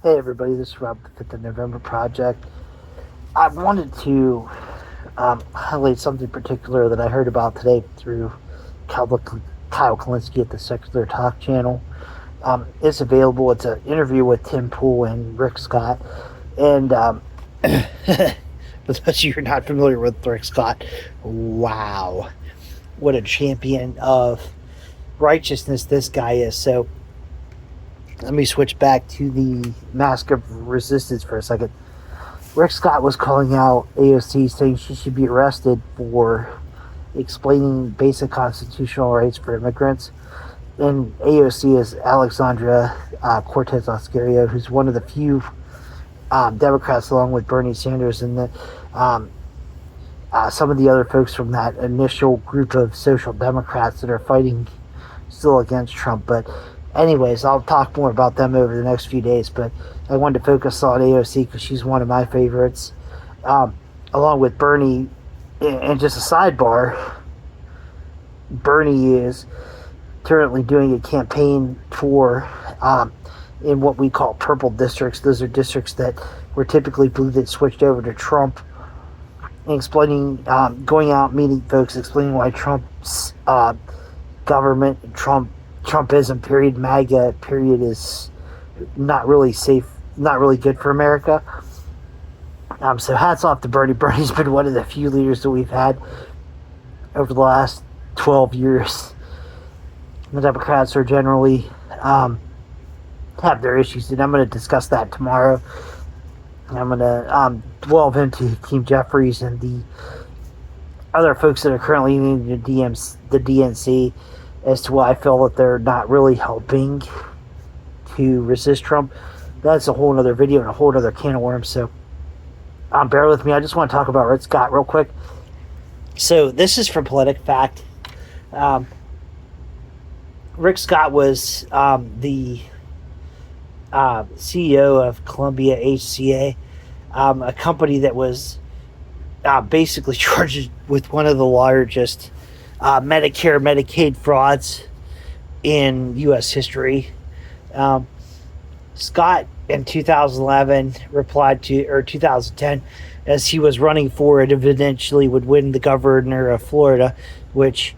Hey everybody, this is Rob with the November Project. I wanted to highlight something particular that I heard about today through Kyle Kalinske at the Secular Talk channel. It's available. It's an interview with Tim Pool and Rick Scott. And for those of you who are not familiar with Rick Scott, wow, what a champion of righteousness this guy is. So let me switch back to the mask of resistance for a second. Rick Scott was calling out AOC, saying she should be arrested for explaining basic constitutional rights for immigrants. And AOC is Alexandra Cortez Oscario, who's one of the few Democrats, along with Bernie Sanders and some of the other folks from that initial group of social democrats that are fighting still against Trump. But anyways, I'll talk more about them over the next few days, but I wanted to focus on AOC because she's one of my favorites, along with Bernie. And just a sidebar, Bernie is currently doing a campaign for in what we call purple districts. Those are districts that were typically blue that switched over to Trump, and explaining, going out, meeting folks, explaining why Trump's government, Trumpism, period, MAGA, period, is not really safe, not really good for America. So hats off to Bernie. Bernie's been one of the few leaders that we've had over the last 12 years. The Democrats are generally have their issues, and I'm going to discuss that tomorrow. I'm going to delve into Team Jeffries and the other folks that are currently in the DNC, as to why I feel that they're not really helping to resist Trump. That's a whole other video and a whole other can of worms, so bear with me. I just want to talk about Rick Scott real quick. So this is from PolitiFact. Rick Scott was the CEO of Columbia HCA, a company that was basically charged with one of the largest Medicare, Medicaid frauds in U.S. history. Scott in 2011 replied to, or 2010, as he was running for it, eventually would win the governor of Florida, which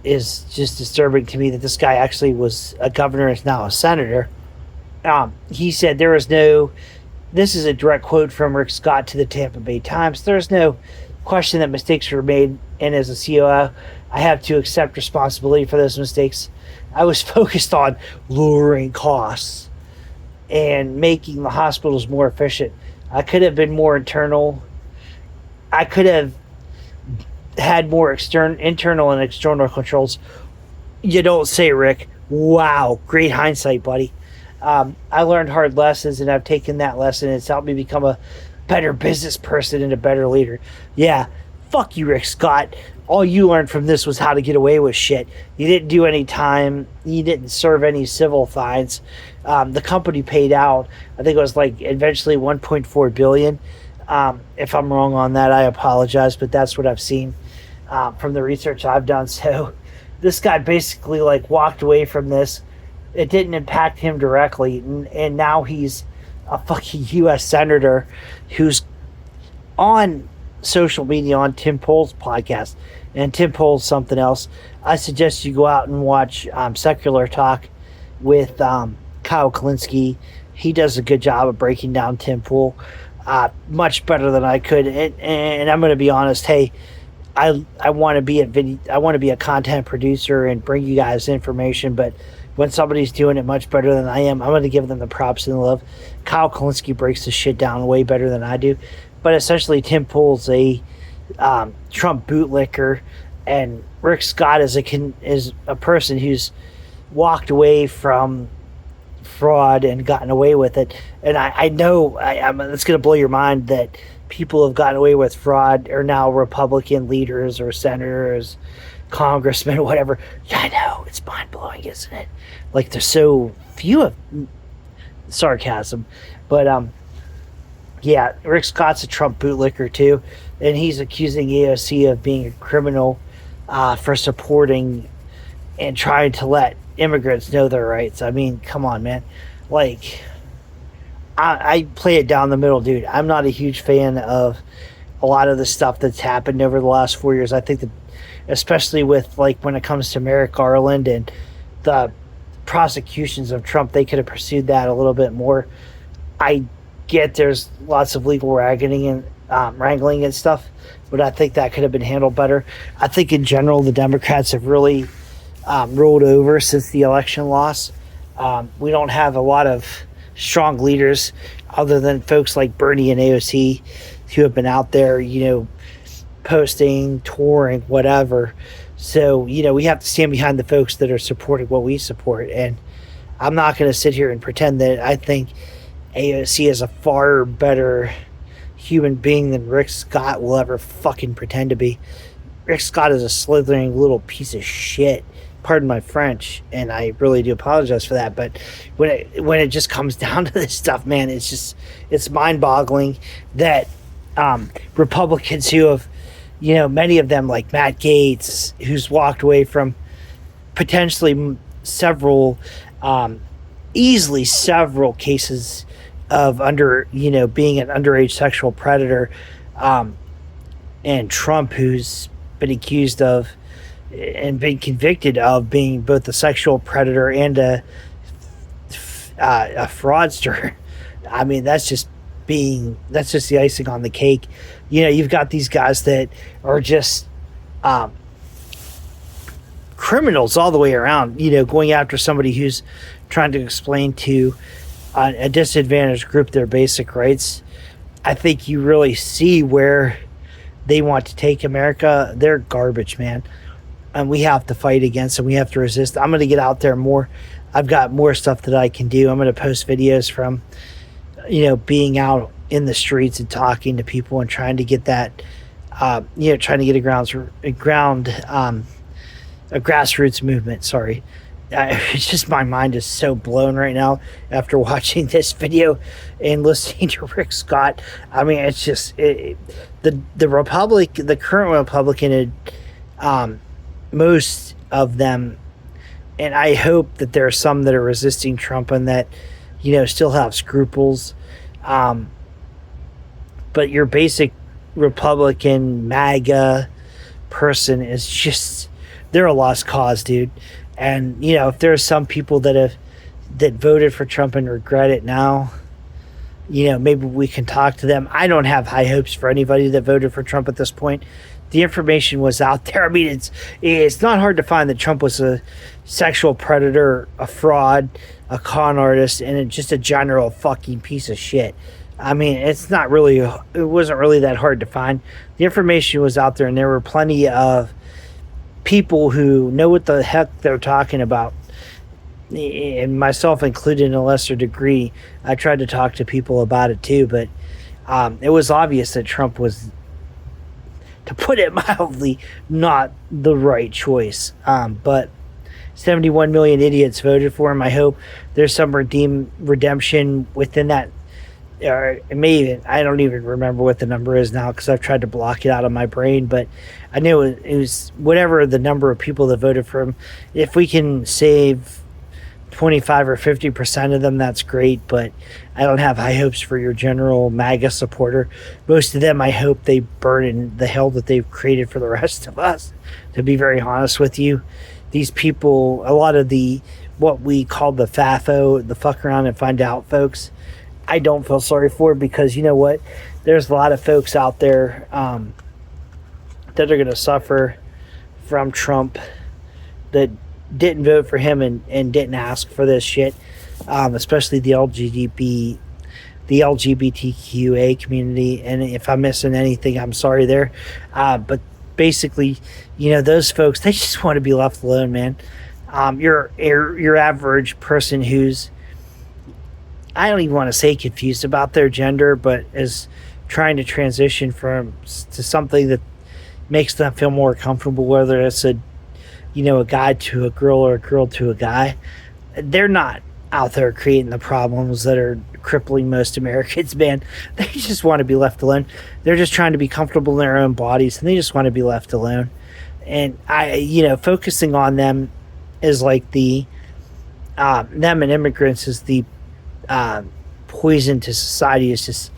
is just disturbing to me that this guy actually was a governor and is now a senator. He said there is no, this is a direct quote from Rick Scott to the Tampa Bay Times, there's no question that mistakes were made, and as a COO, I have to accept responsibility for those mistakes. I was focused on lowering costs and making the hospitals more efficient. I could have been more internal. I could have had more internal and external controls. You don't say, Rick. Wow, great hindsight, buddy. I learned hard lessons, and I've taken that lesson. It's helped me become a better business person and a better leader. Yeah, fuck you, Rick Scott. All you learned from this was how to get away with shit. You didn't do any time. You didn't serve any civil fines. The company paid out, I think it was like eventually $1.4 billion. If I'm wrong on that, I apologize, but that's what I've seen from the research I've done. So this guy basically like walked away from this. It didn't impact him directly, and now he's a fucking U.S. senator who's on social media on Tim Pool's podcast. And Tim Pool's something else. I suggest you go out and watch Secular Talk with Kyle Kalinske. He does a good job of breaking down Tim Pool, much better than I could. And I'm going to be honest. Hey, I want to be a content producer and bring you guys information, but when somebody's doing it much better than I am, I'm going to give them the props and the love. Kyle Kalinske breaks the shit down way better than I do. But essentially, Tim Pool's a Trump bootlicker, and Rick Scott is a person who's walked away from fraud and gotten away with it. And I know it's going to blow your mind that people have gotten away with fraud are now Republican leaders or senators, congressmen, or whatever. Yeah, I know. It's mind-blowing, isn't it? Like, there's so few of sarcasm. But, yeah, Rick Scott's a Trump bootlicker, too. And he's accusing AOC of being a criminal for supporting and trying to let immigrants know their rights. I mean, come on, man. Like, I play it down the middle, dude. I'm not a huge fan of a lot of the stuff that's happened over the last 4 years. I think that, especially with like when it comes to Merrick Garland and the prosecutions of Trump, they could have pursued that a little bit more. I get there's lots of legal wrangling and stuff, but I think that could have been handled better. I think in general the Democrats have really rolled over since the election loss. We don't have a lot of strong leaders other than folks like Bernie and AOC who have been out there, posting, touring, whatever. So, we have to stand behind the folks that are supporting what we support. And I'm not going to sit here and pretend that I think AOC is a far better human being than Rick Scott will ever fucking pretend to be. Rick Scott is a slithering little piece of shit. Pardon my French, and I really do apologize for that. But when it just comes down to this stuff, man, it's mind-boggling that Republicans who have, many of them like Matt Gaetz, who's walked away from potentially easily several cases of being an underage sexual predator, and Trump, who's been accused of and been convicted of being both a sexual predator and a fraudster. I mean, that's just the icing on the cake. You've got these guys that are just criminals all the way around, going after somebody who's trying to explain to a disadvantaged group their basic rights. I think you really see where they want to take America. They're garbage, man. And we have to fight against them. We have to resist. I'm going to get out there more. I've got more stuff that I can do. I'm going to post videos from, being out in the streets and talking to people and trying to get that, trying to get a grassroots movement. Sorry. It's just, my mind is so blown right now after watching this video and listening to Rick Scott. I mean, it's just the current Republican, most of them, and I hope that there are some that are resisting Trump and that, still have scruples. But your basic Republican MAGA person is just, they're a lost cause, dude. And, if there are some people that voted for Trump and regret it now, maybe we can talk to them. I don't have high hopes for anybody that voted for Trump at this point. The information was out there. I mean, it's not hard to find that Trump was a sexual predator, a fraud, a con artist, and just a general fucking piece of shit. I mean, it wasn't really that hard to find. The information was out there, and there were plenty of people who know what the heck they're talking about, and myself included in a lesser degree. I tried to talk to people about it too, but it was obvious that Trump was, to put it mildly, not the right choice. But 71 million idiots voted for him. I hope there's some redemption within that. Or I don't even remember what the number is now because I've tried to block it out of my brain, but I knew it was whatever the number of people that voted for him. If we can save 25 or 50% of them, that's great, but I don't have high hopes for your general MAGA supporter. Most of them, I hope they burn in the hell that they've created for the rest of us, to be very honest with you. These people, a lot of what we call the FAFO, the fuck around and find out folks, I don't feel sorry for, because you know what? There's a lot of folks out there that are going to suffer from Trump that didn't vote for him and didn't ask for this shit, especially the LGBTQA community. And if I'm missing anything, I'm sorry there. But basically, those folks, they just want to be left alone, man. Your average person who's, I don't even want to say confused about their gender, but is trying to transition to something that makes them feel more comfortable, whether it's a guy to a girl or a girl to a guy. They're not out there creating the problems that are crippling most Americans, man. They just want to be left alone. They're just trying to be comfortable in their own bodies, and they just want to be left alone. And focusing on them is like them and immigrants is the poison to society. It's just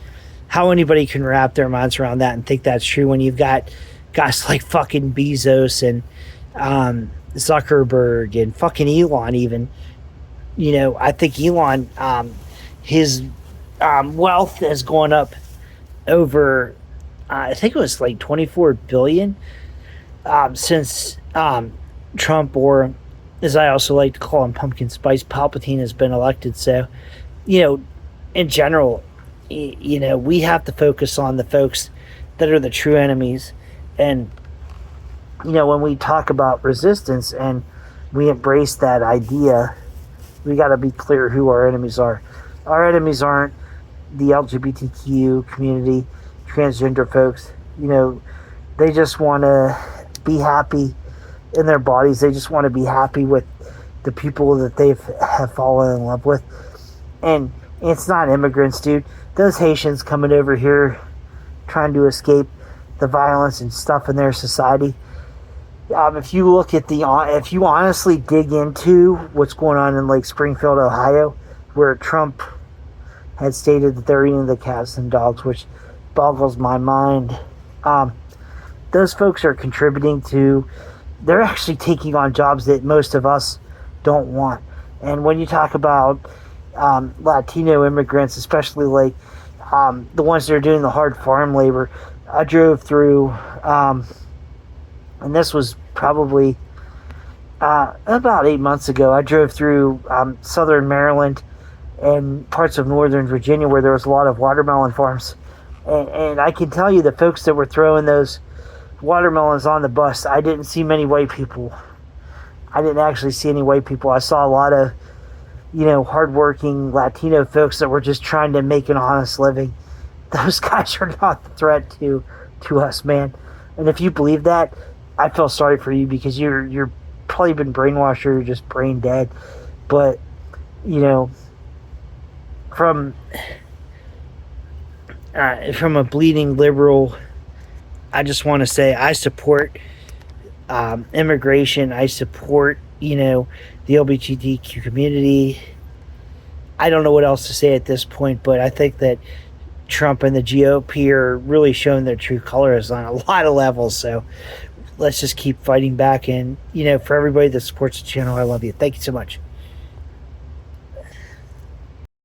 how anybody can wrap their minds around that and think that's true when you've got guys like fucking Bezos and Zuckerberg and fucking Elon even. I think Elon, his wealth has gone up over, I think it was like 24 billion since Trump, or as I also like to call him, Pumpkin Spice Palpatine, has been elected. So, in general, we have to focus on the folks that are the true enemies. And, when we talk about resistance and we embrace that idea, we got to be clear who our enemies are. Our enemies aren't the LGBTQ community, transgender folks. They just want to be happy in their bodies. They just want to be happy with the people that they have fallen in love with. And it's not immigrants, dude. Those Haitians coming over here trying to escape the violence and stuff in their society. If you look at if you honestly dig into what's going on in Lake Springfield, Ohio, where Trump had stated that they're eating the cats and dogs, which boggles my mind. Those folks are contributing to, they're actually taking on jobs that most of us don't want. And when you talk about Latino immigrants, especially like the ones that are doing the hard farm labor, I drove through, and this was probably about 8 months ago, I drove through southern Maryland and parts of northern Virginia where there was a lot of watermelon farms. And I can tell you the folks that were throwing those watermelons on the bus, I didn't see many white people. I didn't actually see any white people. I saw a lot of, hardworking Latino folks that were just trying to make an honest living. Those guys are not the threat to us, man. And if you believe that, I feel sorry for you, because you're probably been brainwashed, or you're just brain dead. But, from a bleeding liberal, I just want to say I support immigration. I support, the LGBTQ community. I don't know what else to say at this point, but I think that Trump and the GOP are really showing their true colors on a lot of levels. So let's just keep fighting back. And, for everybody that supports the channel, I love you. Thank you so much.